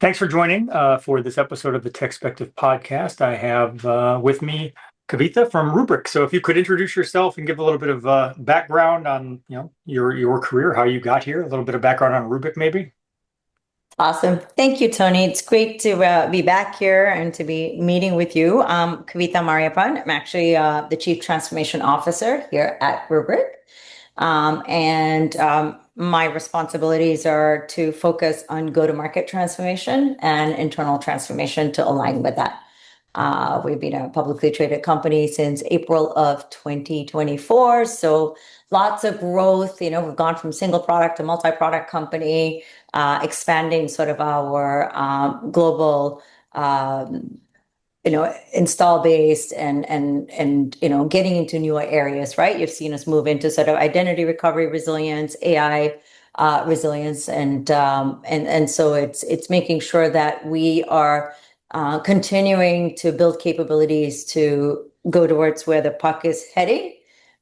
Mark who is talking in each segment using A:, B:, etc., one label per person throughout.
A: Thanks for joining for this episode of the TechSpective Podcast. I have with me Kavitha from Rubrik. So if you could introduce yourself and give a little bit of background on your career, how you got here, a little bit of background on Rubrik, maybe.
B: Awesome. Thank you, Tony. It's great to be back here and to be meeting with you. Kavitha Mariappan. I'm actually the Chief Transformation Officer here at Rubrik. And my responsibilities are to focus on go-to-market transformation and internal transformation to align with that. We've been a publicly traded company since April of 2024. So lots of growth. We've gone from single product to multi-product company, expanding sort of our global install base and getting into newer areas, right? You've seen us move into sort of identity recovery resilience, AI resilience, and so it's making sure that we are continuing to build capabilities to go towards where the puck is heading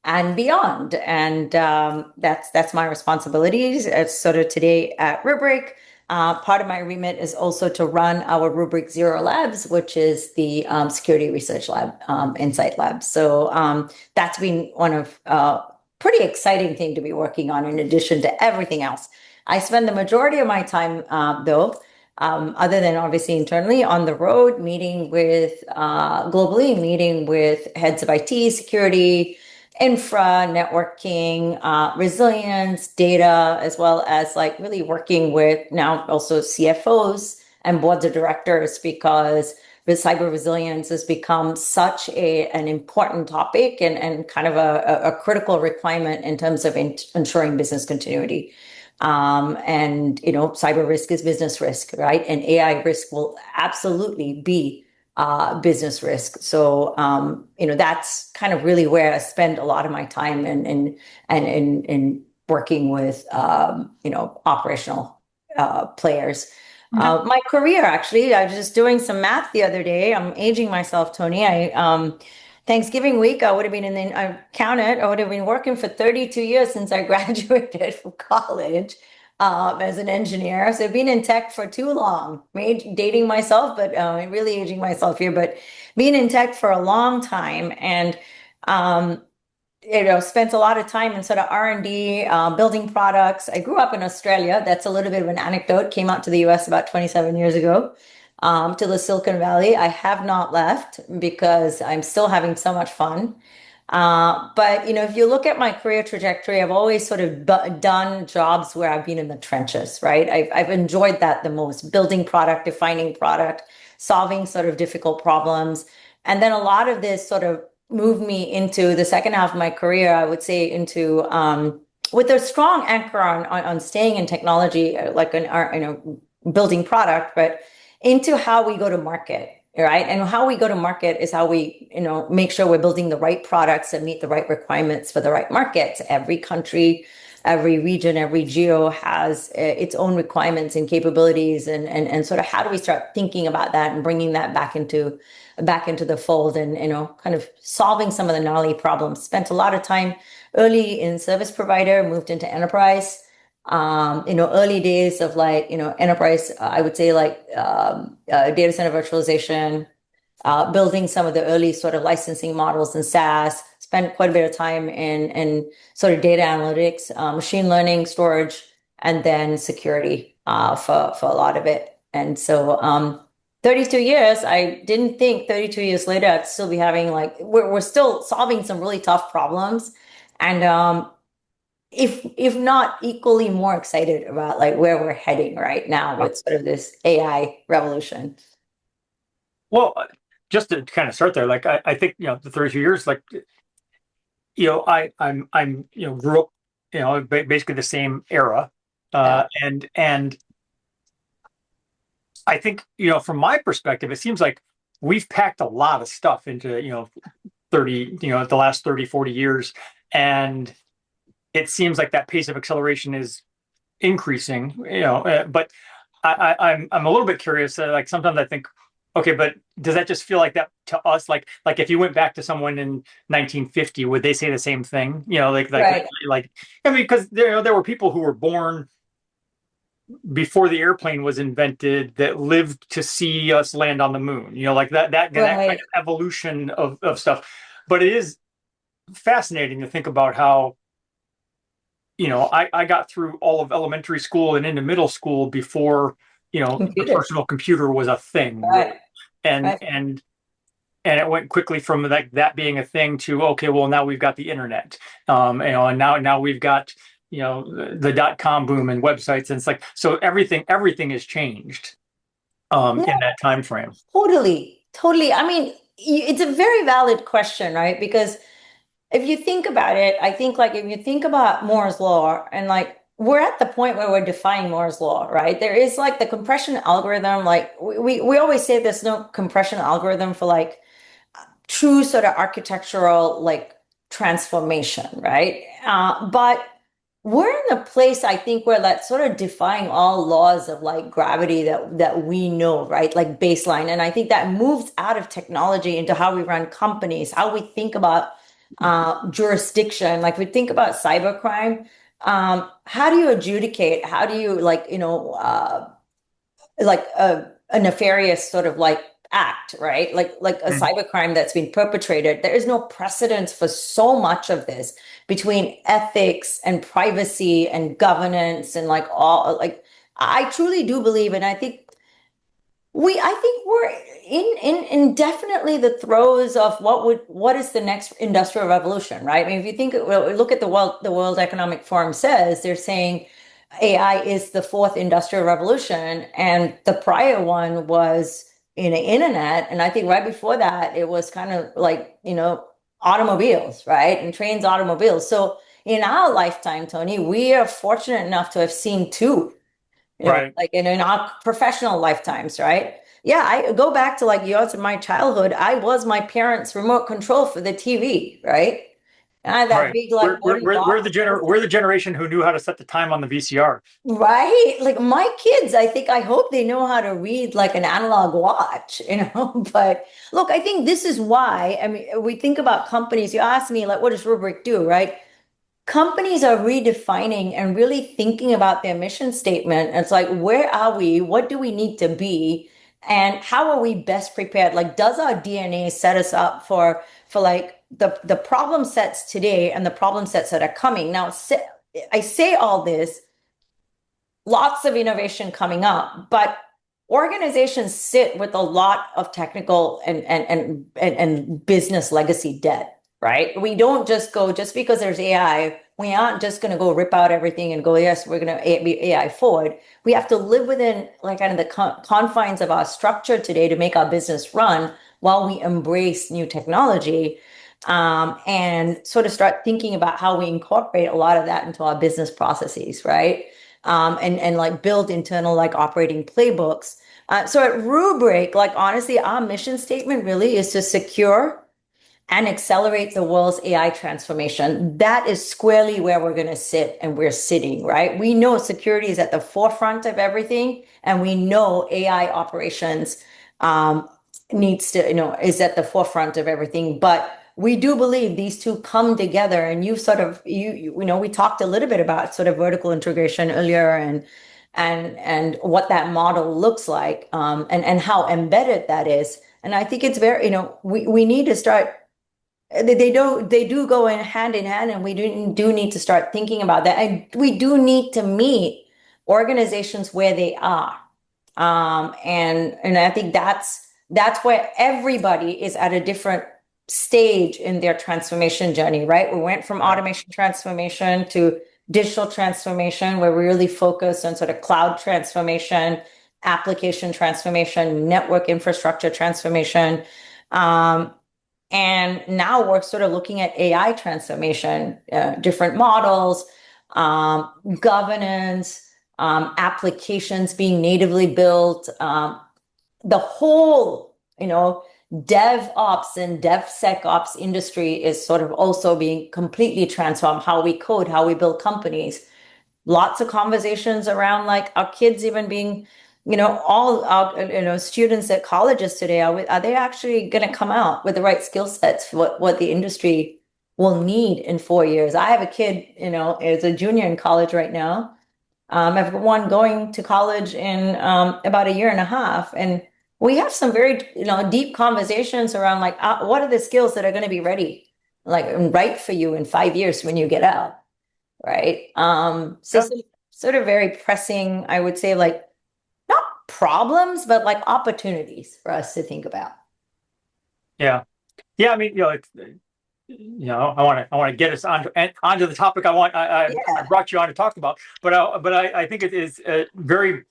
B: and beyond. And that's my responsibilities as sort of today at Rubrik. Part of my remit is also to run our Rubrik Zero Labs, which is the security research lab, insight lab. So that's been one of pretty exciting thing to be working on in addition to everything else. I spend the majority of my time, though, other than obviously internally, on the road, meeting with globally, meeting with heads of IT, security, infra, networking, resilience, data, as well as like really working with now also CFOs and boards of directors, because the cyber resilience has become such an important topic and kind of a critical requirement in terms of ensuring business continuity. And cyber risk is business risk, right? And AI risk will absolutely be business risk. So that's kind of really where I spend a lot of my time and working with operational players. My career, actually, I was just doing some math the other day. I'm aging myself, Tony. Thanksgiving week, I would have been I would have been working for 32 years since I graduated from college as an engineer. So I've been in tech for too long. Dating myself, but really aging myself here, but being in tech for a long time and spent a lot of time in sort of R&D, building products. I grew up in Australia. That's a little bit of an anecdote. Came out to the US about 27 years ago, to the Silicon Valley. I have not left because I'm still having so much fun. But if you look at my career trajectory, I've always sort of done jobs where I've been in the trenches, right? I've enjoyed that the most, building product, defining product, solving sort of difficult problems. And then a lot of this sort of moved me into the second half of my career, I would say, into with a strong anchor on staying in technology, like building product, but into how we go to market, right? And how we go to market is how we, make sure we're building the right products that meet the right requirements for the right markets. Every country, every region, every geo has its own requirements and capabilities, and sort of how do we start thinking about that and bringing that back into the fold, and kind of solving some of the gnarly problems. Spent a lot of time early in service provider, moved into enterprise. Early days of enterprise, I would say data center virtualization, building some of the early sort of licensing models in SaaS, spent quite a bit of time in sort of data analytics, machine learning, storage, and then security for a lot of it. And so 32 years, I didn't think 32 years later I'd still be having we're still solving some really tough problems. And if not equally more excited about where we're heading right now with sort of this AI revolution.
A: Well, just to kind of start there, I think the 32 years, I'm grew up basically the same era, and I think from my perspective, it seems like we've packed a lot of stuff into 30 the last 30, 40 years, and it seems like that pace of acceleration is increasing, but I'm a little bit curious. Sometimes I think, okay, but does that just feel like that to us? Like if you went back to someone in 1950, would they say the same thing?
B: Right.
A: I mean, because there were people who were born before the airplane was invented that lived to see us land on the moon. Like that kind
B: Right.
A: of evolution of stuff. But it is fascinating to think about how, I got through all of elementary school and into middle school before, the
B: Computers.
A: personal computer was a thing, really.
B: Right.
A: And
B: Right.
A: and and it went quickly from that being a thing to, okay, well, now we've got the internet. And now we've got, the dot-com boom and websites, and it's like, so everything has changed in
B: No,
A: that time frame.
B: totally. Totally. I mean, it's a very valid question, right? Because if you think about it, I think like if you think about Moore's law and like we're at the point where we're defying Moore's law, right? There is like the compression algorithm, like we always say there's no compression algorithm for like true sort of architectural like transformation, right? But we're in a place I think where that's sort of defying all laws of like gravity that we know, right? Like baseline. And I think that moves out of technology into how we run companies, how we think about jurisdiction. Like we think about cybercrime. How do you adjudicate? How do you like, like a nefarious sort of like act, right? Like a
A: Mhm.
B: cybercrime that's been perpetrated. There is no precedence for so much of this between ethics and privacy and governance and like all like I truly do believe, and I think we're in definitely the throes of what is the next industrial revolution, right? I mean, if you think well, look at the World Economic Forum says they're saying AI is the fourth industrial revolution, and the prior one was in the internet, and I think right before that it was kind of like automobiles, right? And trains, automobiles. So in our lifetime, Tony, we are fortunate enough to have seen two,
A: Right.
B: like in our professional lifetimes, right? Yeah, I go back to like yours in my childhood. I was my parents' remote control for the TV, right? And I had that
A: Right.
B: big
A: We're
B: like
A: we're
B: wooden
A: we're, we're
B: box.
A: the we're the generation who knew how to set the time on the VCR.
B: Right? Like my kids, I hope they know how to read like an analog watch, But look, I think this is why, I mean, we think about companies. You ask me, like, what does Rubrik do, right? Companies are redefining and really thinking about their mission statement. It's like, where are we? What do we need to be? And how are we best prepared? Like, does our DNA set us up for like the problem sets today and the problem sets that are coming? Now, I say all this, lots of innovation coming up, but organizations sit with a lot of technical and business legacy debt, right? We don't just go, just because there's AI, we aren't just going to go rip out everything and go, yes, we're going to be AI forward. We have to live within like kind of the confines of our structure today to make our business run while we embrace new technology. And sort of start thinking about how we incorporate a lot of that into our business processes, right? And like build internal like operating playbooks. So at Rubrik, like honestly, our mission statement really is to secure and accelerate the world's AI transformation. That is squarely where we're going to sit, and we're sitting, right? We know security is at the forefront of everything, and we know AI operations um, needs to, is at the forefront of everything. But we do believe these two come together, and you sort of, we talked a little bit about sort of vertical integration earlier, and what that model looks like, and how embedded that is. And I think it's very, we need to start they do go in hand, and we do need to start thinking about that. And we do need to meet organizations where they are. And I think that's where everybody is at a different stage in their transformation journey, right? We went from
A: Right.
B: automation transformation to digital transformation, where we really focus on sort of cloud transformation, application transformation, network infrastructure transformation. Um, and now we're sort of looking at AI transformation, different models, governance, applications being natively built, the whole, DevOps and DevSecOps industry is sort of also being completely transformed. How we code, how we build companies. Lots of conversations around like our kids even being, all our, students at colleges today, are they actually going to come out with the right skill sets for what the industry will need in 4 years? I have a kid, is a junior in college right now. I have one going to college in about a year and a half, and we have some very, deep conversations around like what are the skills that are going to be ready, like and right for you in 5 years when you get out, right? So
A: Yeah.
B: some sort of very pressing, I would say, like not problems, but like opportunities for us to think about.
A: Yeah. Yeah. I mean, I want to get us onto the topic I
B: Yeah,
A: brought you on to talk about, but I think it is very,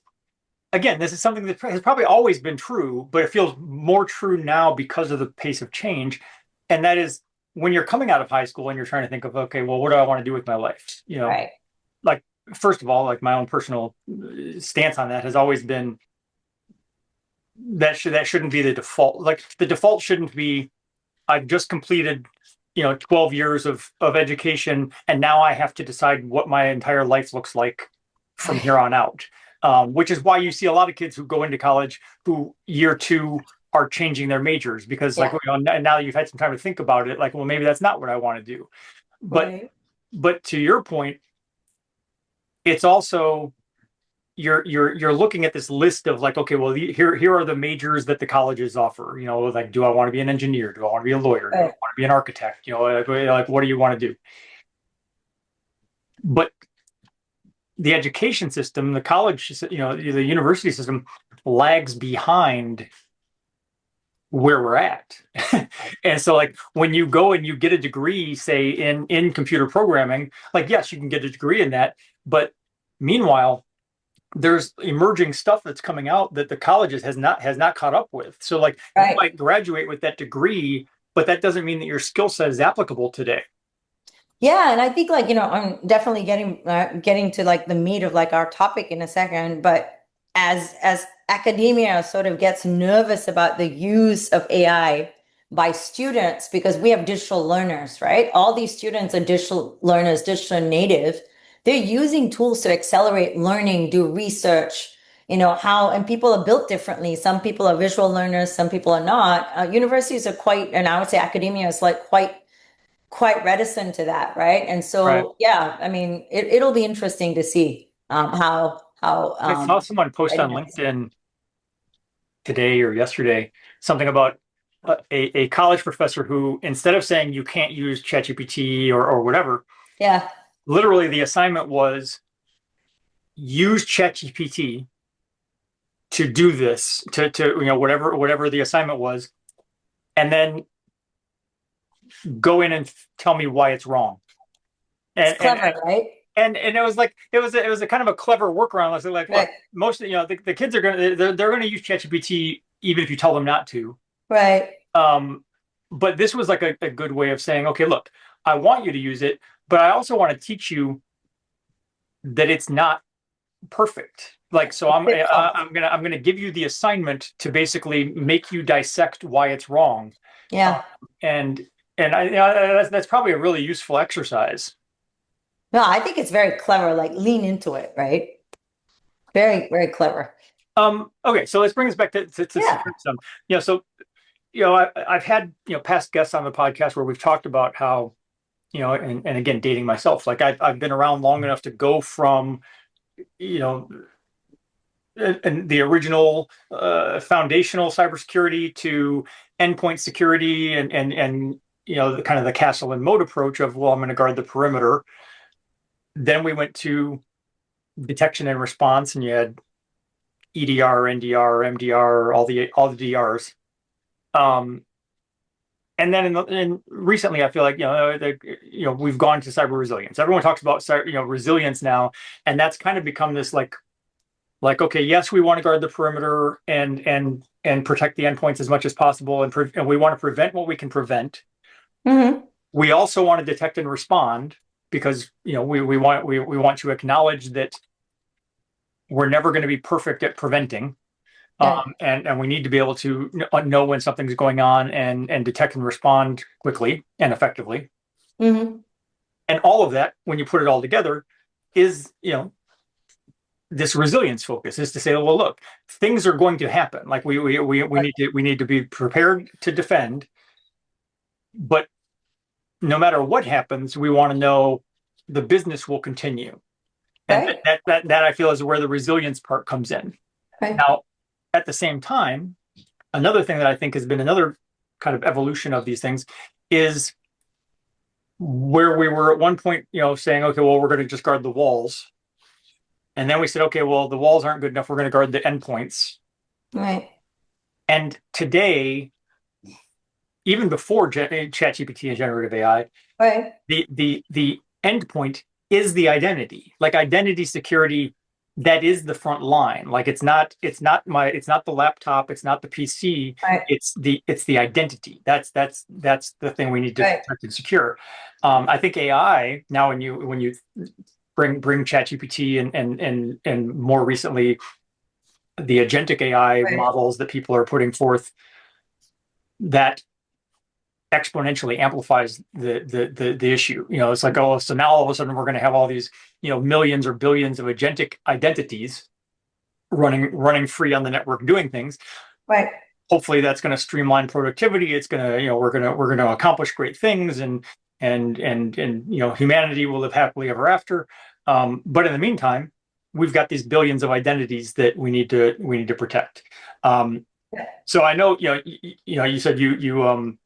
A: again, this is something that has probably always been true, but it feels more true now because of the pace of change. And that is when you're coming out of high school and you're trying to think of, okay, well, what do I want to do with my life?
B: right,
A: Like, first of all, like my own personal stance on that has always been that shouldn't be the default. Like the default shouldn't be I've just completed 12 years of education, and now I have to decide what my entire life looks like from here
B: right,
A: on out. Which is why you see a lot of kids who go into college who year two are changing their majors because like
B: yeah,
A: now that you've had some time to think about it, like, well, maybe that's not what I want to do. But
B: right,
A: but to your point, it's also you're looking at this list of like, okay, well, here are the majors that the colleges offer. Like, do I want to be an engineer? Do I want to be a lawyer? Do I
B: right,
A: want to be an architect? Like what do you want to do? But the education system, the college, the university system lags behind where we're at. And so like when you go and you get a degree, say in computer programming, like yes, you can get a degree in that, but meanwhile there's emerging stuff that's coming out that the colleges has not caught up with. So like you
B: right.
A: might graduate with that degree, but that doesn't mean that your skill set is applicable today.
B: Yeah, and I think like, I'm definitely getting to like the meat of like our topic in a second, but as academia sort of gets nervous about the use of AI by students because we have digital learners, right? All these students are digital learners, digital native. They're using tools to accelerate learning, do research, and people are built differently. Some people are visual learners, some people are not. Universities are quite, and I would say academia is like quite reticent to that, right? And
A: Right.
B: so, yeah, I mean, it'll be interesting to see how
A: I saw someone post on
B: readiness.
A: LinkedIn today or yesterday something about a college professor who, instead of saying you can't use ChatGPT or whatever,
B: Yeah,
A: literally the assignment was use ChatGPT to do this, to whatever the assignment was, and then go in and tell me why it's wrong.
B: it's
A: And and
B: clever, right?
A: and it was like it was a kind of a clever workaround. I was like, look,
B: Right,
A: most the kids are they're gonna use ChatGPT even if you tell them not to.
B: right.
A: Um, but this was like a good way of saying, okay, look, I want you to use it, but I also want to teach you that it's not perfect. Like, so I'm gonna give you the assignment to basically make you dissect why it's wrong. Um,
B: Yeah.
A: and that's probably a really useful exercise.
B: No, I think it's very clever. Like lean into it, right? Very, very clever.
A: Okay, so let's bring us back to
B: Yeah.
A: some. So I've had past guests on the podcast where we've talked about how and again dating myself, like I've been around long enough to go from you know and the original foundational cybersecurity to endpoint security and the kind of the castle and moat approach of, well, I'm going to guard the perimeter. Then we went to detection and response, and you had EDR, NDR, MDR, all the DRs. Um, and then recently, I feel like we've gone to cyber resilience. Everyone talks about resilience now, and that's kind of become this like, okay, yes, we want to guard the perimeter and protect the endpoints as much as possible, and we want to prevent what we can prevent.
B: Hmm.
A: We also want to detect and respond because we want to acknowledge that we're never going to be perfect at preventing.
B: Right.
A: And we need to be able to know when something's going on and detect and respond quickly and effectively.
B: Hmm.
A: And all of that, when you put it all together, is this resilience focus is to say, well, look, things are going to happen. Like we need to be prepared to defend, but no matter what happens, we want to know the business will continue. And
B: Right.
A: that I feel is where the resilience part comes in.
B: Right.
A: Now, at the same time, another thing that I think has been another kind of evolution of these things is where we were at one point, saying, okay, well, we're going to just guard the walls. And then we said, okay, well, the walls aren't good enough. We're going to guard the endpoints.
B: Right.
A: And today, even before ChatGPT and generative AI,
B: Right.
A: the endpoint is the identity. Like identity security, that is the front line. Like it's not the laptop, it's not the PC,
B: Right.
A: it's the identity. That's the thing we need to
B: Right.
A: protect and secure. I think AI now, when you bring ChatGPT and more recently the agentic AI
B: Right.
A: models that people are putting forth, that exponentially amplifies the issue. It's like, oh, so now all of a sudden we're going to have all these, millions or billions of agentic identities running free on the network doing things.
B: Right.
A: Hopefully that's going to streamline productivity. It's going to, we're going to accomplish great things, and humanity will live happily ever after. But in the meantime, we've got these billions of identities that we need to protect. So I know, you said you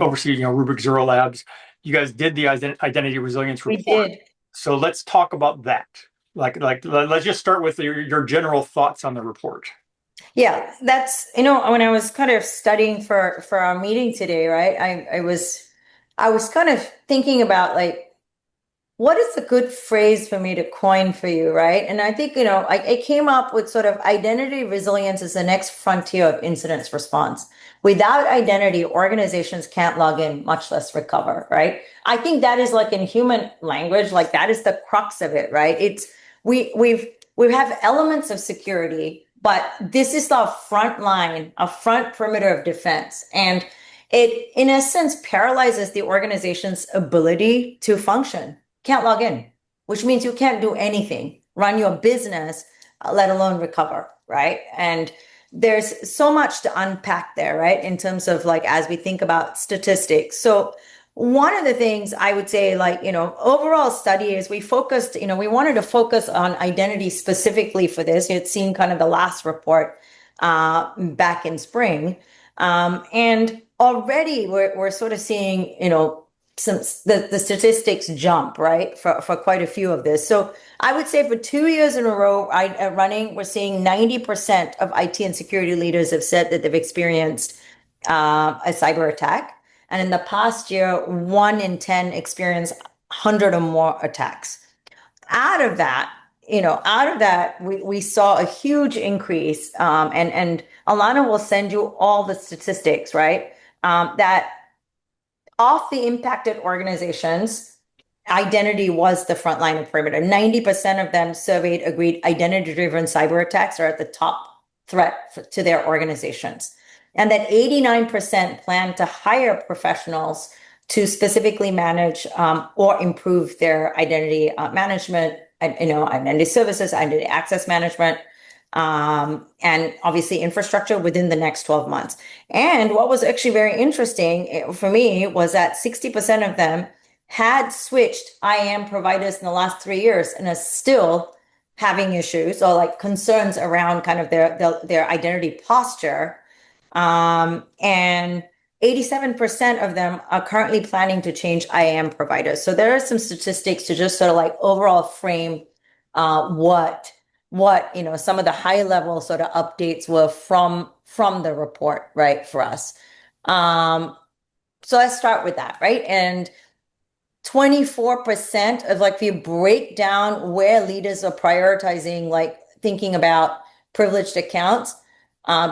A: oversee, Rubrik Zero Labs. You guys did the identity resilience
B: We
A: report.
B: did.
A: So let's talk about that. Like let's just start with your general thoughts on the report.
B: Yeah, that's, when I was kind of studying for our meeting today, right? I was kind of thinking about like, what is a good phrase for me to coin for you, right? And I think, I came up with sort of identity resilience as the next frontier of incident response. Without identity, organizations can't log in, much less recover, right? I think that is like in human language, like that is the crux of it, right? It's we have elements of security, but this is the front line, a front perimeter of defense. And it, in a sense, paralyzes the organization's ability to function. Can't log in, which means you can't do anything, run your business, let alone recover, right? And there's so much to unpack there, right? In terms of like, as we think about statistics. So one of the things I would say, like, overall study is we focused, we wanted to focus on identity specifically for this. You had seen kind of the last report back in spring. And already we're sort of seeing, some the statistics jump, right, for quite a few of this. So I would say for 2 years in a row running, we're seeing 90% of IT and security leaders have said that they've experienced a cyber attack. And in the past year, 1 in 10 experienced 100 or more attacks. Out of that, we saw a huge increase. And Alana will send you all the statistics, right? That of the impacted organizations, identity was the front line of perimeter. 90% of them surveyed agreed identity-driven cyber attacks are at the top threat to their organizations. And that 89% plan to hire professionals to specifically manage or improve their identity management, identity services, identity access management, and obviously infrastructure within the next 12 months. And what was actually very interesting for me was that 60% of them had switched IAM providers in the last 3 years and are still having issues or like concerns around kind of their identity posture. And 87% of them are currently planning to change IAM providers. So there are some statistics to just sort of like overall frame what some of the high level sort of updates were from the report, right, for us. So let's start with that, right? And 24% of like, if you break down where leaders are prioritizing, like thinking about privileged accounts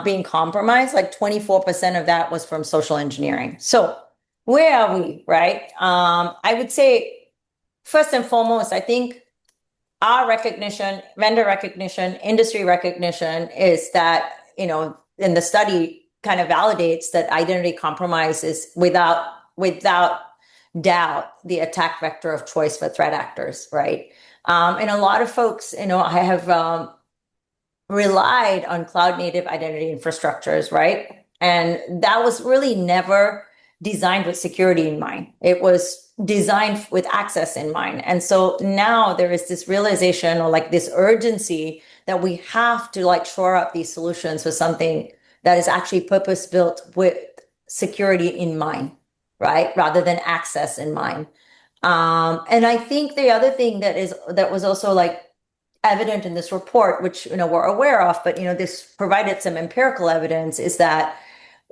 B: being compromised, like 24% of that was from social engineering. So where are we, right? I would say first and foremost, I think our recognition, vendor recognition, industry recognition is that, in the study kind of validates that identity compromise is without doubt the attack vector of choice for threat actors, right? And a lot of folks, I have relied on cloud native identity infrastructures, right? And that was really never designed with security in mind. It was designed with access in mind. And so now there is this realization or like this urgency that we have to like shore up these solutions with something that is actually purpose built with security in mind, right? Rather than access in mind. And I think the other thing that was also like evident in this report, which we're aware of, but this provided some empirical evidence, is that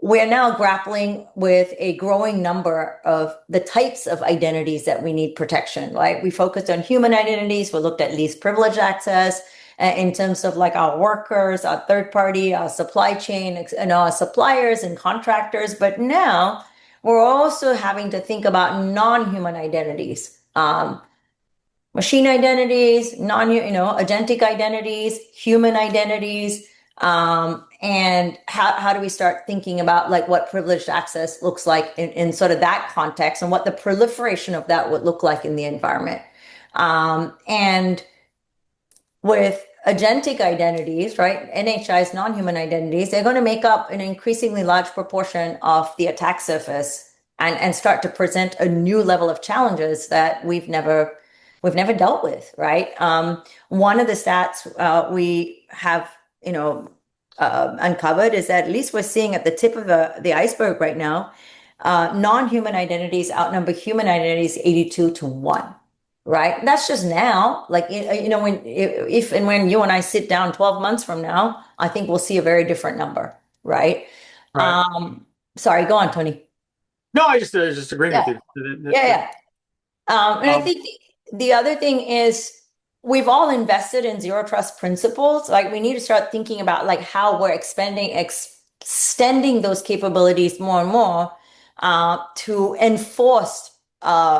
B: we're now grappling with a growing number of the types of identities that we need protection, right? We focused on human identities. We looked at least privileged access in terms of like our workers, our third party, our supply chain, and our suppliers and contractors. But now we're also having to think about non-human identities, machine identities, agentic identities, human identities. And how do we start thinking about like what privileged access looks like in sort of that context, and what the proliferation of that would look like in the environment. And with agentic identities, right, NHI's non-human identities, they're going to make up an increasingly large proportion of the attack surface, and start to present a new level of challenges that we've never dealt with, right? One of the stats we have, uncovered is that at least we're seeing at the tip of the iceberg right now, non-human identities outnumber human identities 82-1, right? That's just now. Like, when you and I sit down 12 months from now, I think we'll see a very different number, right?
A: Right.
B: Sorry, go on, Tony.
A: No, I just agreeing with
B: Yeah,
A: you.
B: yeah. And I
A: Um,
B: think the other thing is we've all invested in zero trust principles. Like, we need to start thinking about like how we're extending those capabilities more and more to enforce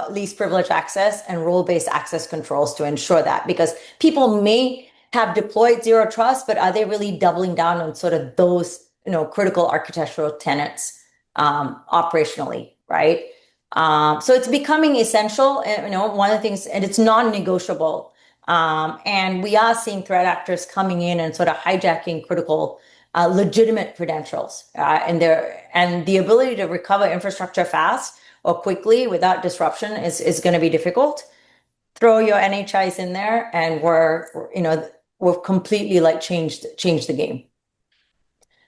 B: least privilege access and role-based access controls to ensure that, because people may have deployed zero trust, but are they really doubling down on sort of those critical architectural tenets operationally, right? So it's becoming essential, and one of the things, and it's non-negotiable. And we are seeing threat actors coming in and sort of hijacking critical, legitimate credentials, and the ability to recover infrastructure fast or quickly without disruption is going to be difficult. Throw your NHIs in there, and we've completely like changed the game.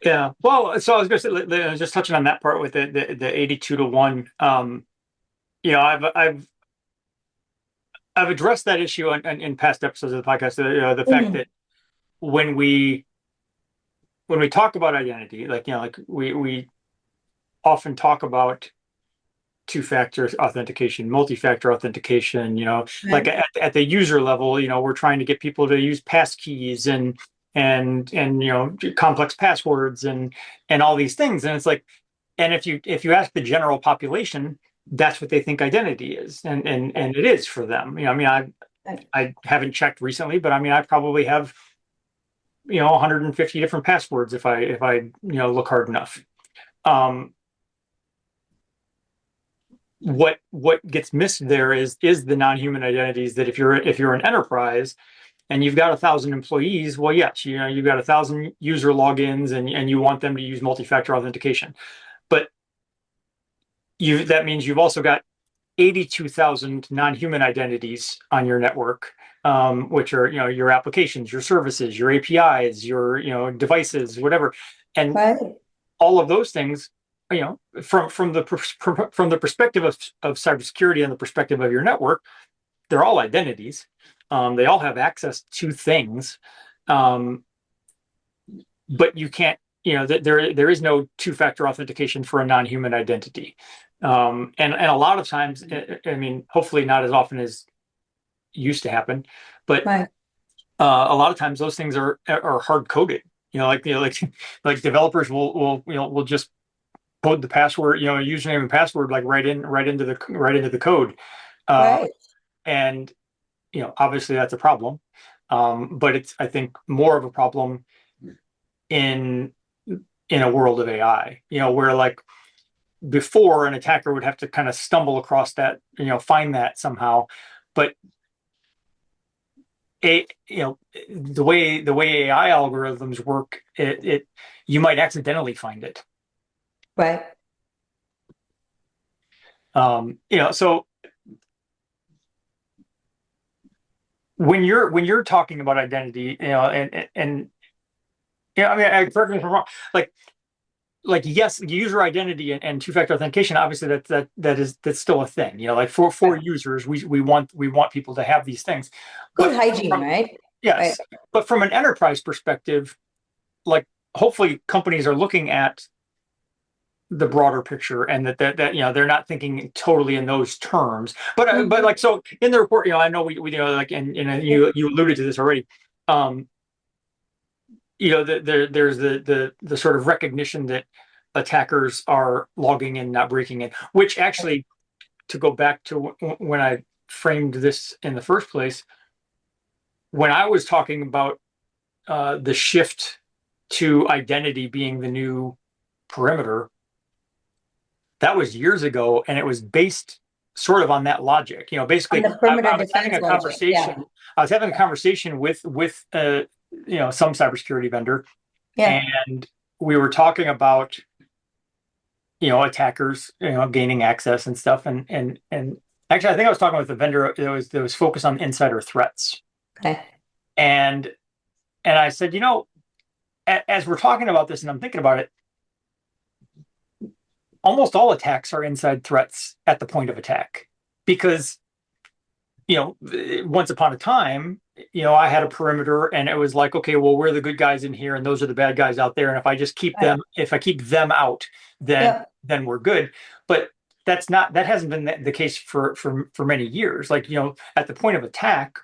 A: yeah. Well, so I was going to say, just touching on that part with the 82-1. I've addressed that issue in past episodes of the podcast. The fact
B: Mhm.
A: that when we talk about identity, like we often talk about two-factor authentication, multi-factor authentication, like
B: Right.
A: at the user level, we're trying to get people to use passkeys and complex passwords and all these things. And it's like, and if you ask the general population, that's what they think identity is. And it is for them. I mean, I haven't checked recently, but I mean, I probably have 150 different passwords if I look hard enough. Um, what gets missed there is the non-human identities, that if you're an enterprise and you've got 1,000 employees, well, yes, you've got 1,000 user logins and you want them to use multi-factor authentication, but that means you've also got 82,000 non-human identities on your network, which are your applications, your services, your APIs, your devices, whatever, and
B: Right.
A: all of those things, from the perspective of cybersecurity and the perspective of your network, they're all identities. They all have access to things, but you can't. There is no two-factor authentication for a non-human identity, and a lot of times, I mean, hopefully not as often as used to happen, but
B: Right.
A: a lot of times those things are hard coded. Like developers will just code the password, username and password, like right into the code, uh,
B: Right.
A: and obviously that's a problem. But it's, I think, more of a problem in a world of AI, where like before, an attacker would have to kind of stumble across that, find that somehow. But the way AI algorithms work, you might accidentally find it.
B: Right.
A: So when you're talking about identity, and I mean, correct me if I'm wrong, like yes, user identity and two-factor authentication, obviously that's still a thing. Like for users, we want people to have these things,
B: Good
A: but
B: hygiene, right? Right.
A: yes, but from an enterprise perspective, like hopefully companies are looking at the broader picture, and that they're not thinking totally in those terms. But like, so in the report, I know we like, and you alluded to this already. um there's the sort of recognition that attackers are logging in, not breaking in, which actually, to go back to when I framed this in the first place, when I was talking about the shift to identity being the new perimeter, that was years ago, and it was based sort of on that logic.
B: On
A: Basically,
B: the
A: I,
B: perimeter
A: I was having
B: defense
A: a
B: logic. Yeah.
A: conversation. I was having a conversation with some cybersecurity vendor,
B: Yeah.
A: and we were talking about attackers gaining access and stuff, and actually, I think I was talking with a vendor that was focused on insider threats,
B: Okay.
A: and I said, as we're talking about this, and I'm thinking about it, almost all attacks are inside threats at the point of attack, because once upon a time, I had a perimeter, and it was like, okay, well, we're the good guys in here, and those are the bad guys out there, and if I just keep
B: Right.
A: them, if I keep them out, then
B: Yeah.
A: then we're good. But that hasn't been the case for many years. Like, at the point of attack,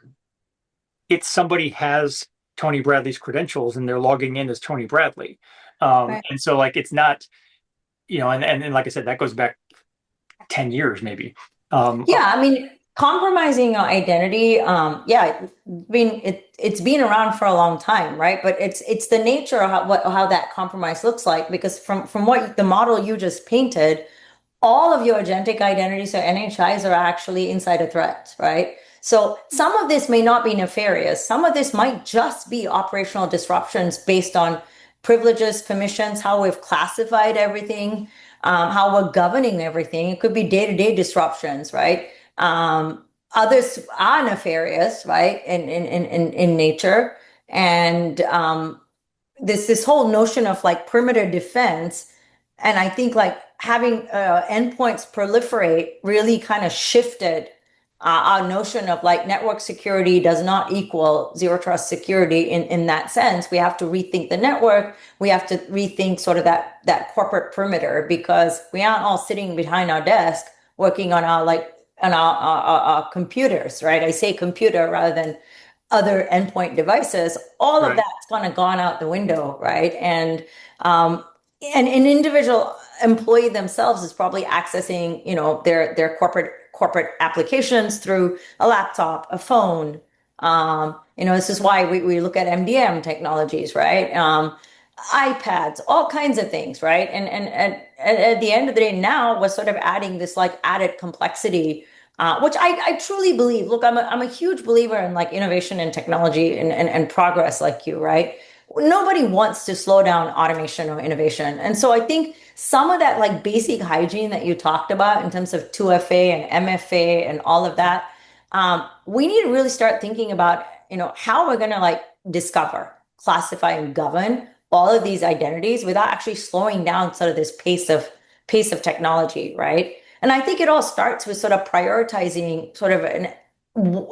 A: it's somebody has Tony Bradley's credentials, and they're logging in as Tony Bradley.
B: Right.
A: And so, like, it's not, and like I said, that goes back 10 years maybe.
B: Yeah, I mean, compromising your identity, yeah, it's been around for a long time, right? But it's the nature of how that compromise looks like, because from what the model you just painted, all of your agentic identities or NHIs are actually inside a threat, right? So some of this may not be nefarious. Some of this might just be operational disruptions based on privileges, permissions, how we've classified everything, how we're governing everything. It could be day-to-day disruptions, right? Others are nefarious, right, in nature. And this whole notion of like perimeter defense, and I think like having endpoints proliferate really kind of shifted our notion of like network security does not equal zero trust security in that sense. We have to rethink the network. We have to rethink sort of that corporate perimeter, because we aren't all sitting behind our desk working on our computers, right? I say computer rather than other endpoint devices. All of
A: right,
B: that's kind of gone out the window, right? And an individual employee themselves is probably accessing, their corporate applications through a laptop, a phone. This is why we look at MDM technologies, right? iPads, all kinds of things, right? And at the end of the day, now we're sort of adding this like added complexity, which I truly believe. Look, I'm a huge believer in like innovation and technology and progress, like you, right? Nobody wants to slow down automation or innovation. And so I think some of that like basic hygiene that you talked about in terms of 2FA and MFA and all of that, we need to really start thinking about, how we're going to like discover, classify, and govern all of these identities without actually slowing down sort of this pace of technology, right? And I think it all starts with sort of prioritizing sort of an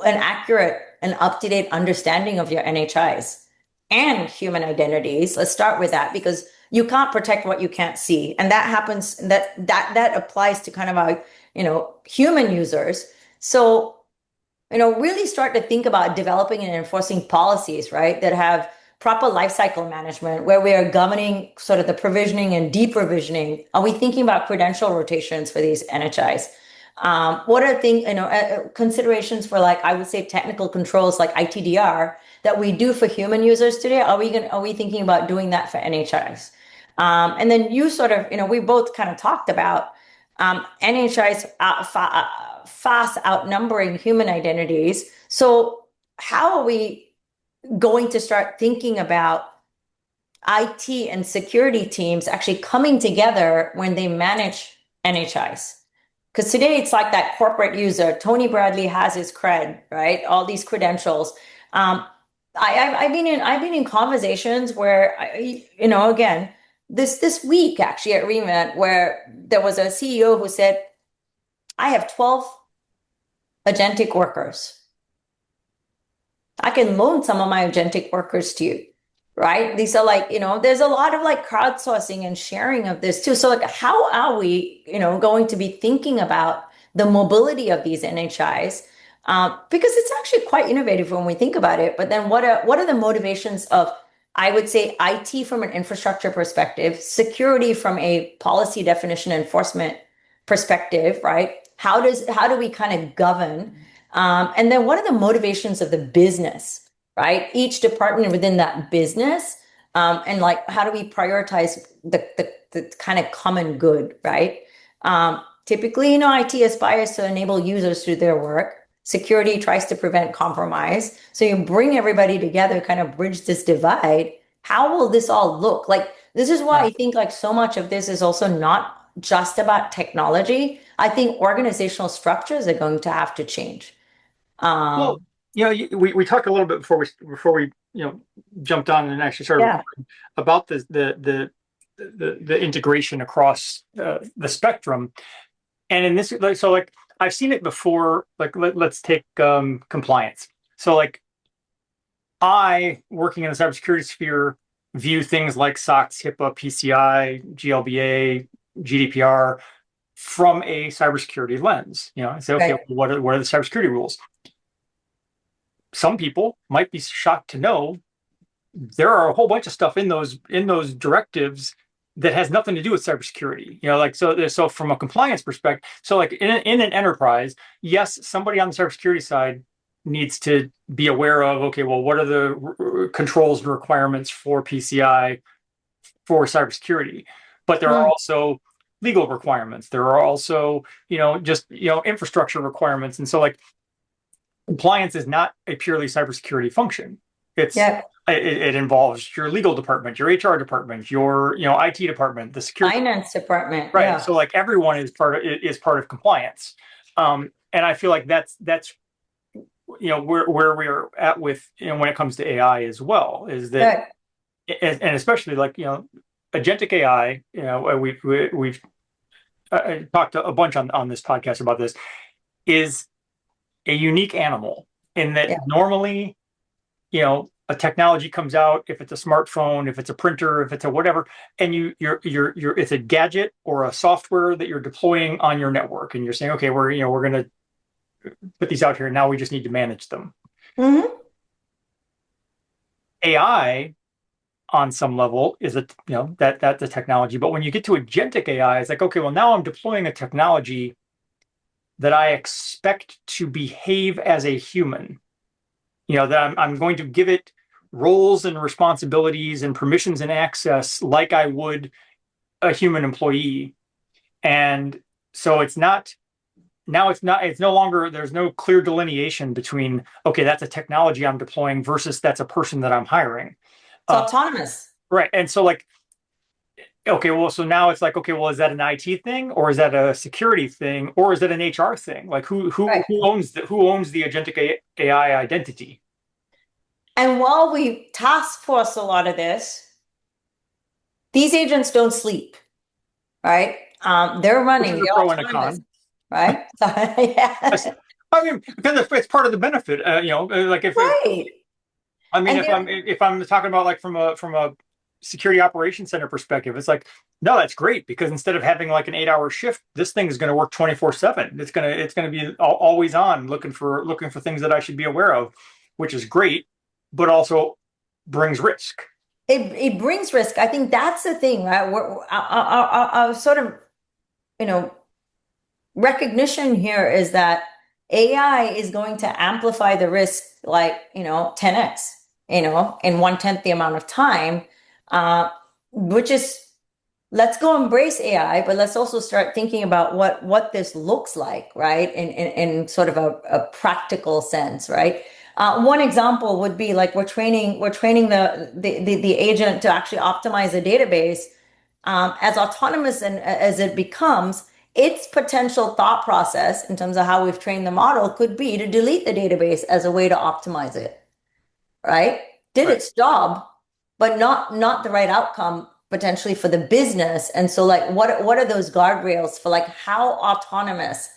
B: accurate and up-to-date understanding of your NHIs and human identities. Let's start with that, because you can't protect what you can't see. And that happens, that applies to kind of our, human users. So, really start to think about developing and enforcing policies, right, that have proper lifecycle management, where we are governing sort of the provisioning and deprovisioning. Are we thinking about credential rotations for these NHIs? What are things, considerations for, like, I would say technical controls like ITDR that we do for human users today? Are we thinking about doing that for NHIs? And then you sort of, we both kind of talked about NHIs fast outnumbering human identities. So how are we going to start thinking about IT and security teams actually coming together when they manage NHIs? Because today it's like that corporate user. Tony Bradley has his cred, right? All these credentials. Um, I've been in conversations where again, this week actually at re:Invent, where there was a CEO who said, I have 12 agentic workers. I can loan some of my agentic workers to you, right? These are like, there's a lot of like crowdsourcing and sharing of this too. So like, how are we, going to be thinking about the mobility of these NHIs? Because it's actually quite innovative when we think about it. But then what are the motivations of, I would say, IT from an infrastructure perspective, security from a policy definition enforcement perspective, right? How do we kind of govern? And then what are the motivations of the business, right? Each department within that business, and like how do we prioritize the kind of common good, right? Typically, IT aspires to enable users to do their work. Security tries to prevent compromise. So you bring everybody together, kind of bridge this divide. How will this all look? Like, this is why I think like so much of this is also not just about technology. I think organizational structures are going to have to change.
A: Well, we talked a little bit before we jumped on and actually started
B: Yeah.
A: recording about the integration across the spectrum. And in this, so like I've seen it before. Like let's take compliance. So like I, working in the cybersecurity sphere, view things like SOX, HIPAA, PCI, GLBA, GDPR from a cybersecurity lens. I say, okay,
B: Right.
A: what are the cybersecurity rules? Some people might be shocked to know there are a whole bunch of stuff in those directives that has nothing to do with cybersecurity. Like so from a compliance perspective, so like in an enterprise, yes, somebody on the cybersecurity side needs to be aware of, okay, well, what are the controls and requirements for PCI for cybersecurity? But there are also legal requirements. There are also, infrastructure requirements. And so like compliance is not a purely cybersecurity function.
B: Yeah.
A: It involves your legal department, your HR department, your IT department, the security
B: Finance department.
A: right.
B: Yeah.
A: So like everyone is part of compliance, and I feel like that's where we are at with when it comes to AI as well, is that and especially like agentic AI. We've talked a bunch on this podcast about this, is a unique animal in that normally, a technology comes out, if it's a smartphone, if it's a printer, if it's a whatever, and it's a gadget or a software that you're deploying on your network, and you're saying, okay, we're going to put these out here, and now we just need to manage them.
B: Mm-hmm.
A: AI on some level is that's a technology, but when you get to agentic AI, it's like, okay, well, now I'm deploying a technology that I expect to behave as a human. That I'm going to give it roles and responsibilities and permissions and access like I would a human employee. And so it's no longer, there's no clear delineation between, okay, that's a technology I'm deploying versus that's a person that I'm hiring.
B: It's autonomous.
A: Right. And so like, okay, well, so now it's like, okay, well, is that an IT thing, or is that a security thing, or is it an HR thing? Like who owns the agentic AI identity?
B: And while we task force a lot of this, these agents don't sleep, right? They're running.
A: Which is a pro and a con,
B: right? So, yeah.
A: I mean, because it's part of the benefit. Like if
B: right.
A: I mean, if I'm talking about like from a security operations center perspective, it's like, no, that's great, because instead of having like an 8-hour shift, this thing is going to work 24/7. It's going to be always on, looking for things that I should be aware of, which is great, but also brings risk.
B: It brings risk. I think that's the thing, right? Our sort of, recognition here is that AI is going to amplify the risk like, 10x, in 1/10 the amount of time, which is, let's go embrace AI, but let's also start thinking about what this looks like, right? In sort of a practical sense, right? One example would be like we're training the agent to actually optimize a database. As autonomous and as it becomes, its potential thought process in terms of how we've trained the model could be to delete the database as a way to optimize it, right? Did
A: Right.
B: its job, but not the right outcome potentially for the business. And so like what are those guardrails for like how autonomous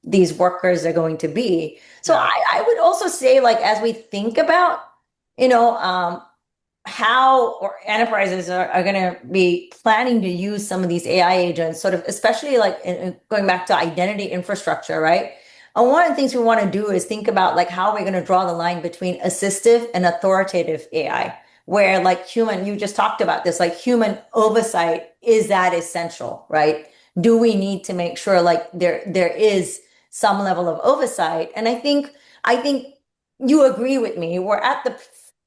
B: these workers are going to be? So
A: Yeah.
B: I would also say like as we think about, you know, how or enterprises are going to be planning to use some of these AI agents, sort of, especially like going back to identity infrastructure, right? And one of the things we want to do is think about like how we're going to draw the line between assistive and authoritative AI, where like human, you just talked about this, like human oversight, is that essential, right? Do we need to make sure like there is some level of oversight? And I think you agree with me. We're at the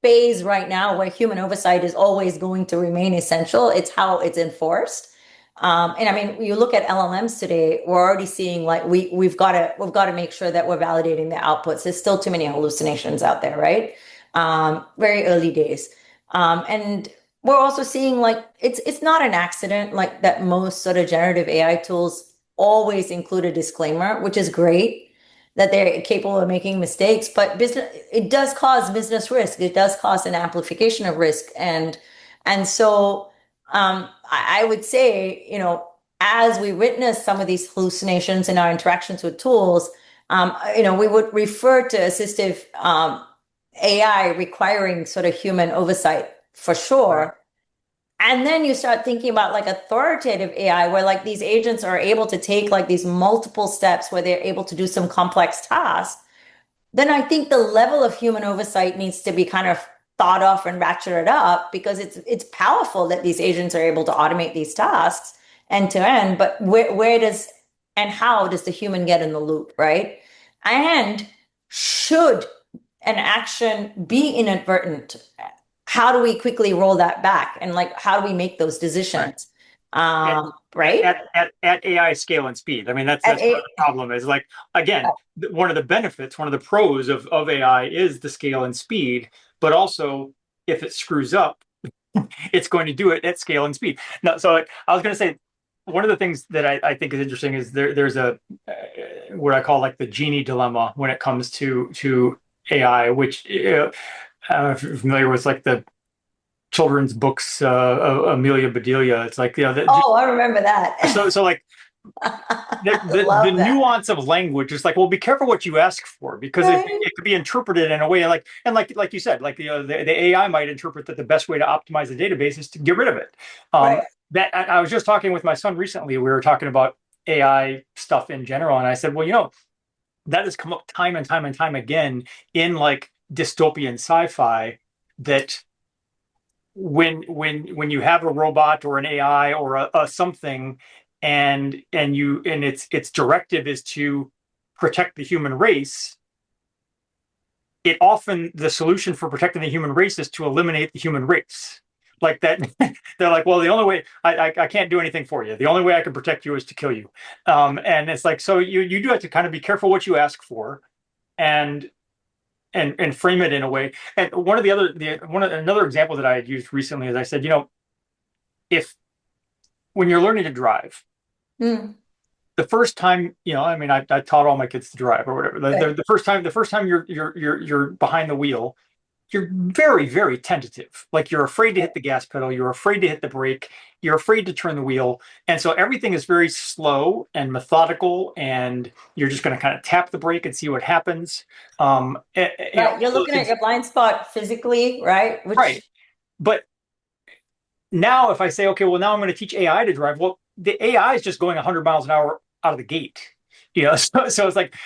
B: phase right now where human oversight is always going to remain essential. It's how it's enforced. And I mean, you look at LLMs today, we're already seeing like we've got to make sure that we're validating the outputs. There's still too many hallucinations out there, right? Very early days. And we're also seeing like it's not an accident like that most sort of generative AI tools always include a disclaimer, which is great that they're capable of making mistakes, but business, it does cause business risk. It does cause an amplification of risk. And so I would say, you know, as we witness some of these hallucinations in our interactions with tools, you know, we would refer to assistive AI requiring sort of human oversight for
A: Right.
B: sure. And then you start thinking about like authoritative AI, where like these agents are able to take like these multiple steps where they're able to do some complex tasks. Then I think the level of human oversight needs to be kind of thought of and ratcheted up, because it's powerful that these agents are able to automate these tasks end to end. But where does and how does the human get in the loop, right? And should an action be inadvertent, how do we quickly roll that back, and like how do we make those
A: Right.
B: decisions,
A: At,
B: right?
A: at AI scale and speed. I mean,
B: At
A: that's part of
B: a,
A: the problem is like, again, one of the benefits, one of the pros of AI is the scale and speed, but also if it screws up, it's going to do it at scale and speed. No, so like, I was going to say, one of the things that I think is interesting is there's a what I call like the genie dilemma when it comes to AI, which I don't know if you're familiar with like the children's books, Amelia Bedelia. It's like, just
B: oh, I remember that.
A: so like the
B: Love that.
A: nuance of language is like, well, be careful what you ask for, because
B: Right,
A: it could be interpreted in a way like, and like you said, like the AI might interpret that the best way to optimize the database is to get rid of it.
B: right.
A: That I was just talking with my son recently. We were talking about AI stuff in general, and I said, well, that has come up time and time and time again in like dystopian sci-fi, that when you have a robot or an AI or a something, and its directive is to protect the human race, it often the solution for protecting the human race is to eliminate the human race. Like that, they're like, well, the only way I can't do anything for you. The only way I can protect you is to kill you. And it's like, so you do have to kind of be careful what you ask for, and and frame it in a way. And another example that I had used recently is I said, if when you're learning to drive,
B: Hmm.
A: the first time, I mean, I taught all my kids to drive or whatever.
B: Right.
A: The first time you're behind the wheel, you're very, very tentative. Like you're afraid to hit the gas pedal, you're afraid to hit the brake, you're afraid to turn the wheel. And so everything is very slow and methodical, and you're just going to kind of tap the brake and see what happens.
B: Right. You're
A: All those
B: looking at
A: things.
B: your blind spot physically, right?
A: Right.
B: Which,
A: But now if I say, okay, well, now I'm going to teach AI to drive, well, the AI is just going 100 miles an hour out of the gate. So it's like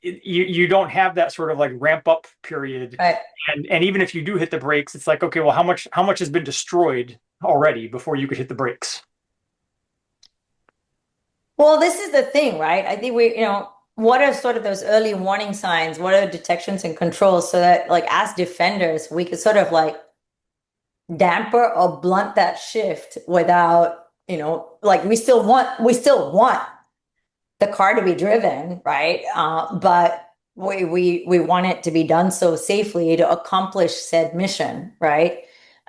A: you don't have that sort of like ramp up period,
B: right.
A: and even if you do hit the brakes, it's like, okay, well, how much has been destroyed already before you could hit the brakes?
B: Well, this is the thing, right? I think what are sort of those early warning signs? What are detections and controls so that, like, as defenders, we could sort of like damper or blunt that shift without, like we still want the car to be driven, right? But we want it to be done so safely to accomplish said mission, right?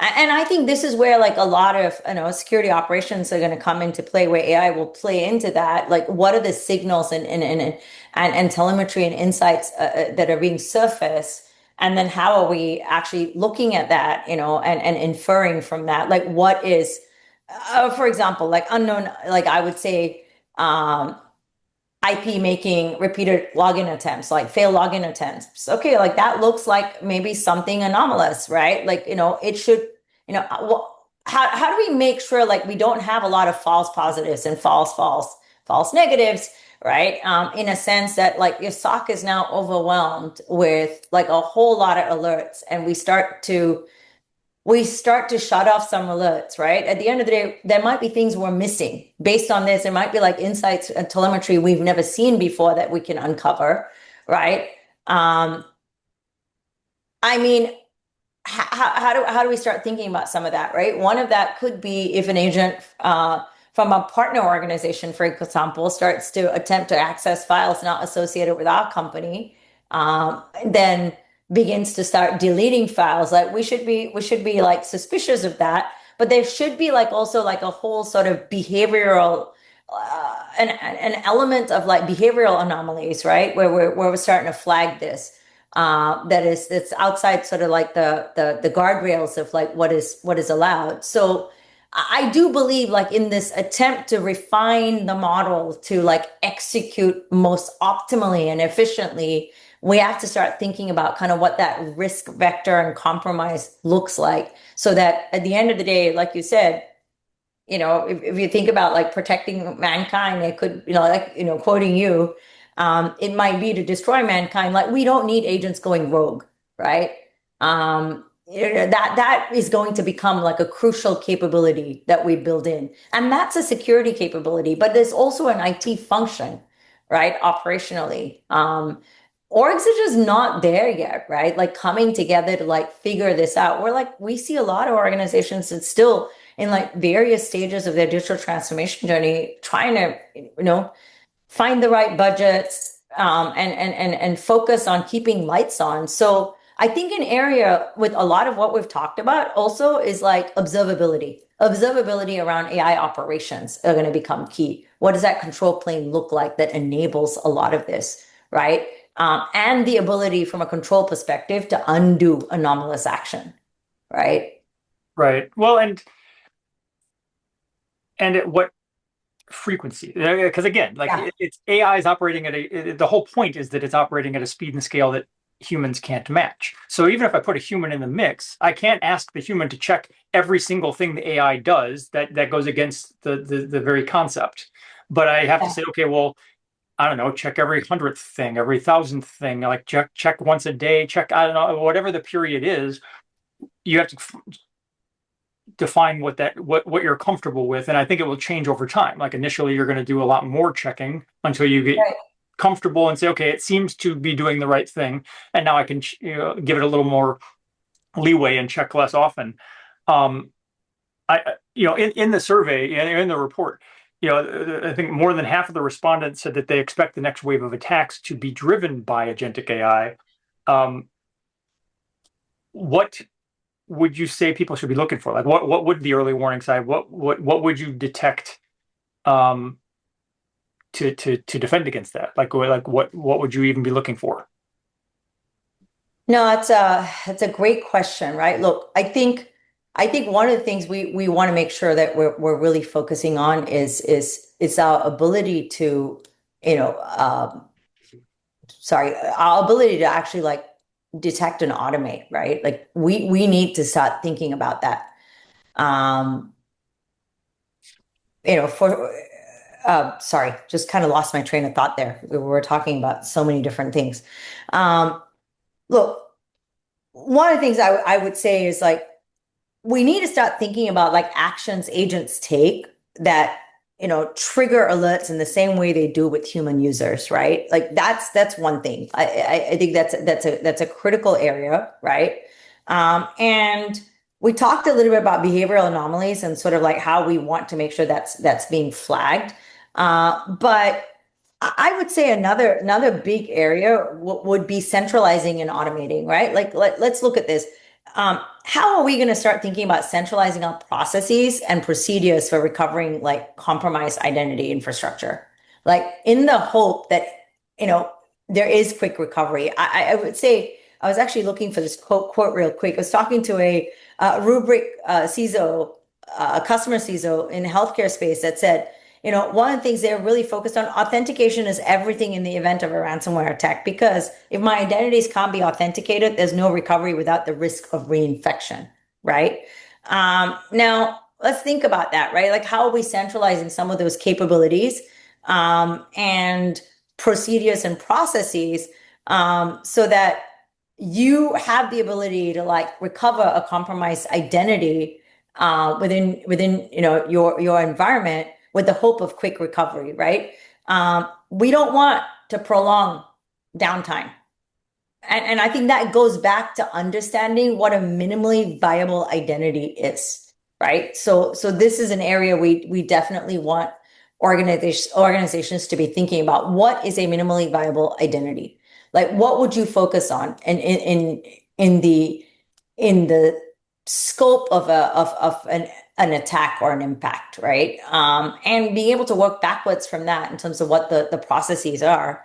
B: And I think this is where like a lot of security operations are going to come into play, where AI will play into that. Like, what are the signals and telemetry and insights that are being surfaced, and then how are we actually looking at that, and inferring from that, like what is, for example, like unknown, like I would say, IP making repeated login attempts, like failed login attempts. Okay, like that looks like maybe something anomalous, right? Like, it should, how do we make sure like we don't have a lot of false positives and false negatives, right? In a sense that like your SOC is now overwhelmed with like a whole lot of alerts, and we start to shut off some alerts, right? At the end of the day, there might be things we're missing based on this. There might be like insights and telemetry we've never seen before that we can uncover, right? I mean, how do we start thinking about some of that, right? One of that could be if an agent from a partner organization, for example, starts to attempt to access files not associated with our company, then begins to start deleting files. Like we should be like suspicious of that, but there should be like also like a whole sort of behavioral an element of like behavioral anomalies, right? Where we're starting to flag this. That's outside sort of like the guardrails of like what is allowed. So I do believe like in this attempt to refine the model to like execute most optimally and efficiently, we have to start thinking about kind of what that risk vector and compromise looks like, so that at the end of the day, like you said, if you think about like protecting mankind, it could, like, quoting you, it might be to destroy mankind. Like, we don't need agents going rogue, right? That is going to become like a crucial capability that we build in. And that's a security capability, but there's also an IT function, right? Operationally. Orgs are just not there yet, right? Like coming together to like figure this out. We see a lot of organizations that still in like various stages of their digital transformation journey, trying to, find the right budgets, and focus on keeping lights on. So I think an area with a lot of what we've talked about also is like observability. Observability around AI operations are going to become key. What does that control plane look like that enables a lot of this, right? And the ability from a control perspective to undo anomalous action, right?
A: Right. Well, and at what frequency? Because again, like
B: Yeah.
A: it's AI is operating at the whole point is that it's operating at a speed and scale that humans can't match. So even if I put a human in the mix, I can't ask the human to check every single thing the AI does that goes against the very concept. But I have to
B: Yeah.
A: say, okay, well, I don't know, check every 100th thing, every 1,000th thing, like check once a day, check, I don't know, whatever the period is. You have to define what you're comfortable with, and I think it will change over time. Like initially you're going to do a lot more checking until you get
B: Right.
A: comfortable and say, okay, it seems to be doing the right thing, and now I can give it a little more leeway and check less often. um in the survey and in the report, I think more than half of the respondents said that they expect the next wave of attacks to be driven by agentic AI. What would you say people should be looking for? Like, what would the early warning sign? What would you detect um, to defend against that? Like what would you even be looking for?
B: No, that's a great question, right? Look, I think one of the things we want to make sure that we're really focusing on is our ability to, you know, our ability to actually like detect and automate, right? Like we need to start thinking about that. Um, for sorry, just kind of lost my train of thought there. We were talking about so many different things. Um, Look, one of the things I would say is like we need to start thinking about like actions agents take that trigger alerts in the same way they do with human users, right? Like that's one thing. I think that's a critical area, right? And we talked a little bit about behavioral anomalies and sort of like how we want to make sure that's being flagged. But I would say another big area would be centralizing and automating, right? Like let's look at this. how are we going to start thinking about centralizing our processes and procedures for recovering like compromised identity infrastructure? Like in the hope that, you know, there is quick recovery. I would say I was actually looking for this quote real quick. I was talking to a Rubrik CISO, customer CISO in the healthcare space that said, you know, one of the things they're really focused on, authentication is everything in the event of a ransomware attack, because if my identities can't be authenticated, there's no recovery without the risk of reinfection, right? Now, let's think about that, right? Like, how are we centralizing some of those capabilities and procedures and processes so that you have the ability to like recover a compromised identity within you know your environment with the hope of quick recovery, right? We don't want to prolong downtime. And I think that goes back to understanding what a minimally viable identity is, right? So this is an area we definitely want organizations to be thinking about. What is a minimally viable identity? Like, what would you focus on in the scope of an attack or an impact, right? And being able to work backwards from that in terms of what the processes are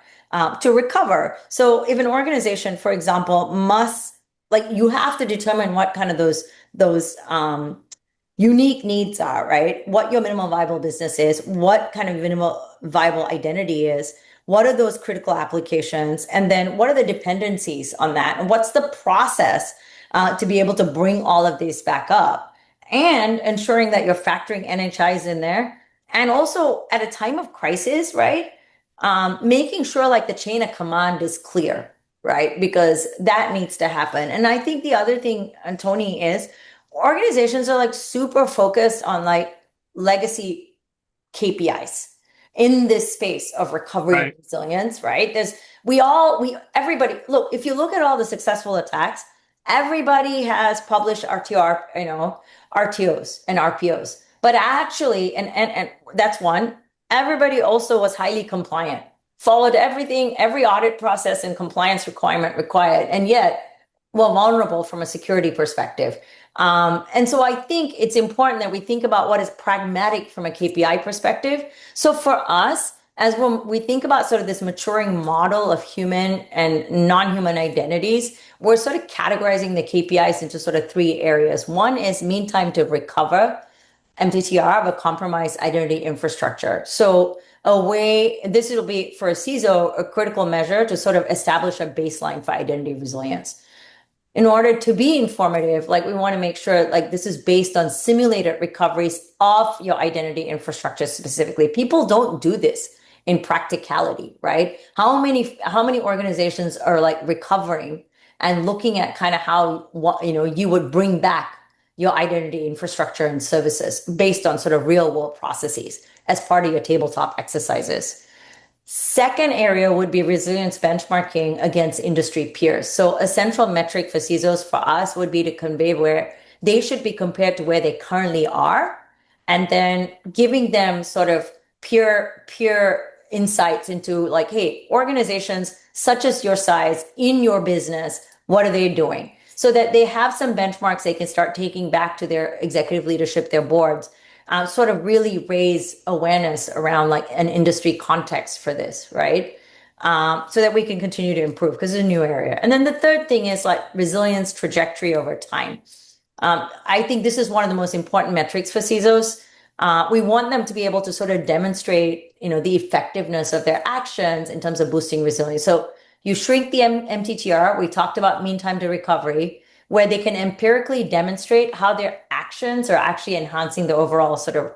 B: to recover. So if an organization, for example, must, like, you have to determine what kind of those unique needs are, right? What your minimal viable business is, what kind of minimal viable identity is, what are those critical applications, and then what are the dependencies on that, and what's the process to be able to bring all of these back up, and ensuring that you're factoring NHIs in there, and also at a time of crisis, right? Making sure like the chain of command is clear, right? Because that needs to happen. And I think the other thing, Tony, is organizations are like super focused on like legacy KPIs in this space of recovery and resilience, right? Everybody, look, if you look at all the successful attacks, everybody has published RTR, RTOs and RPOs. But actually, and that's one, everybody also was highly compliant, followed everything, every audit process and compliance requirement required, and yet well vulnerable from a security perspective. And so I think it's important that we think about what is pragmatic from a KPI perspective. So for us, as when we think about sort of this maturing model of human and non-human identities, we're sort of categorizing the KPIs into sort of three areas. One is mean time to recover, MTTR, of a compromised identity infrastructure. So this will be for a CISO, a critical measure to sort of establish a baseline for identity resilience. In order to be informative, like we want to make sure like this is based on simulated recoveries of your identity infrastructure specifically. People don't do this in practicality, right? How many organizations are like recovering and looking at kind of how you would bring back your identity infrastructure and services based on sort of real world processes as part of your tabletop exercises. Second area would be resilience benchmarking against industry peers. So a central metric for CISOs for us would be to convey where they should be compared to where they currently are, and then giving them sort of peer insights into like, hey, organizations such as your size in your business, what are they doing? So that they have some benchmarks they can start taking back to their executive leadership, their boards, sort of really raise awareness around like an industry context for this, right? So that we can continue to improve because it's a new area. And then the third thing is like resilience trajectory over time. I think this is one of the most important metrics for CISOs. We want them to be able to sort of demonstrate, the effectiveness of their actions in terms of boosting resilience. So you shrink the MTTR. We talked about mean time to recovery, where they can empirically demonstrate how their actions are actually enhancing the overall sort of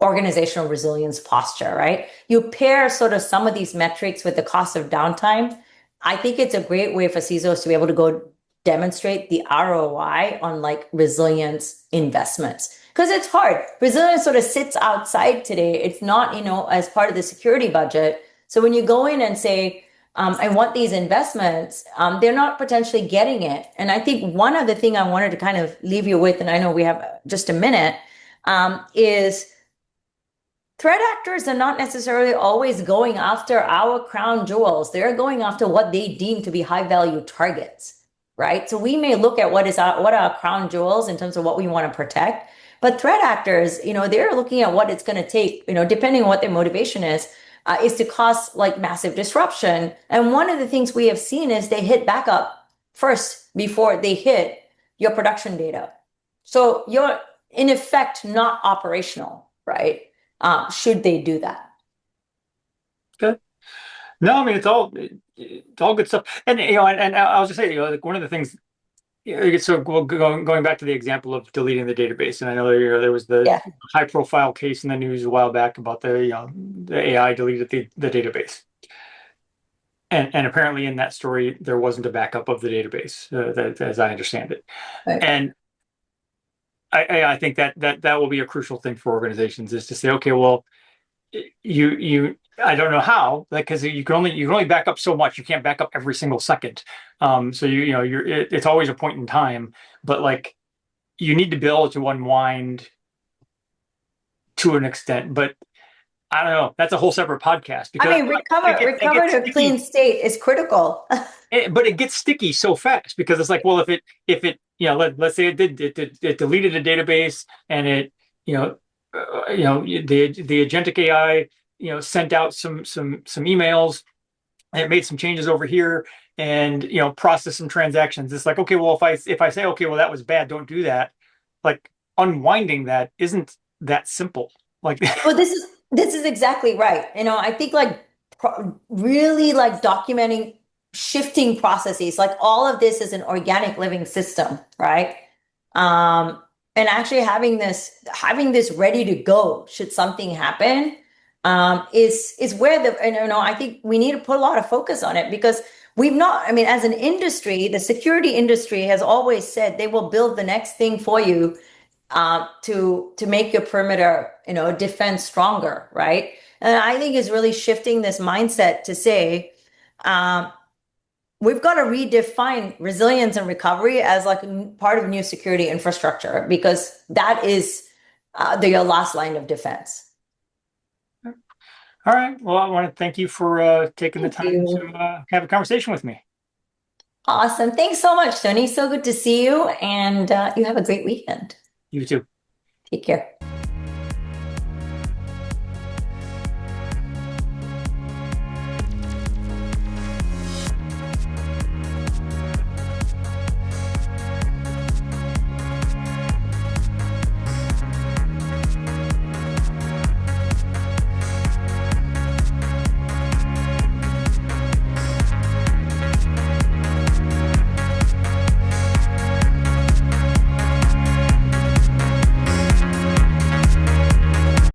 B: organizational resilience posture, right? You pair sort of some of these metrics with the cost of downtime. I think it's a great way for CISOs to be able to go demonstrate the ROI on like resilience investments. Because it's hard. Resilience sort of sits outside today. It's not, as part of the security budget. So when you go in and say, I want these investments, they're not potentially getting it. And I think one other thing I wanted to kind of leave you with, and I know we have just a minute, is threat actors are not necessarily always going after our crown jewels. They're going after what they deem to be high value targets, right? So we may look at what are our crown jewels in terms of what we want to protect, but threat actors, they're looking at what it's going to take, depending on what their motivation is to cause like massive disruption. And one of the things we have seen is they hit backup first before they hit your production data. So you're in effect not operational, right? Should they do that?
A: Good. No, I mean it's all good stuff. And and I was just saying, like one of the things. Yeah, so going back to the example of deleting the database, and I know there was the
B: Yeah.
A: high-profile case in the news a while back about the AI deleted the database, and apparently in that story there wasn't a backup of the database, as I understand it,
B: Right.
A: and I think that will be a crucial thing for organizations is to say, okay, well, you I don't know how, like, because you can only back up so much. You can't back up every single second. So it's always a point in time, but like you need to be able to unwind to an extent. But I don't know. That's a whole separate podcast
B: I
A: because
B: mean, recover
A: gets
B: to a clean
A: sticky.
B: state is critical.
A: But it gets sticky so fast because it's like, well, if it let's say it deleted a database and it you know the agentic AI sent out some emails and it made some changes over here and processed some transactions. It's like, okay, well, if I say, okay, well, that was bad, don't do that. Like unwinding that isn't that simple. Like
B: Well, this is exactly right. I think like really like documenting shifting processes, like all of this is an organic living system, right? Um, and actually having this ready to go should something happen, is where I think we need to put a lot of focus on it because we've not, I mean, as an industry, the security industry has always said they will build the next thing for you to make your perimeter, defense stronger, right? And I think is really shifting this mindset to say, um, we've got to redefine resilience and recovery as like part of new security infrastructure because that is your last line of defense.
A: all right. Well, I want to thank you for taking the
B: Thank
A: time
B: you.
A: to have a conversation with me.
B: Awesome. Thanks so much, Tony. So good to see you, and you have a great weekend.
A: You too.
B: Take care.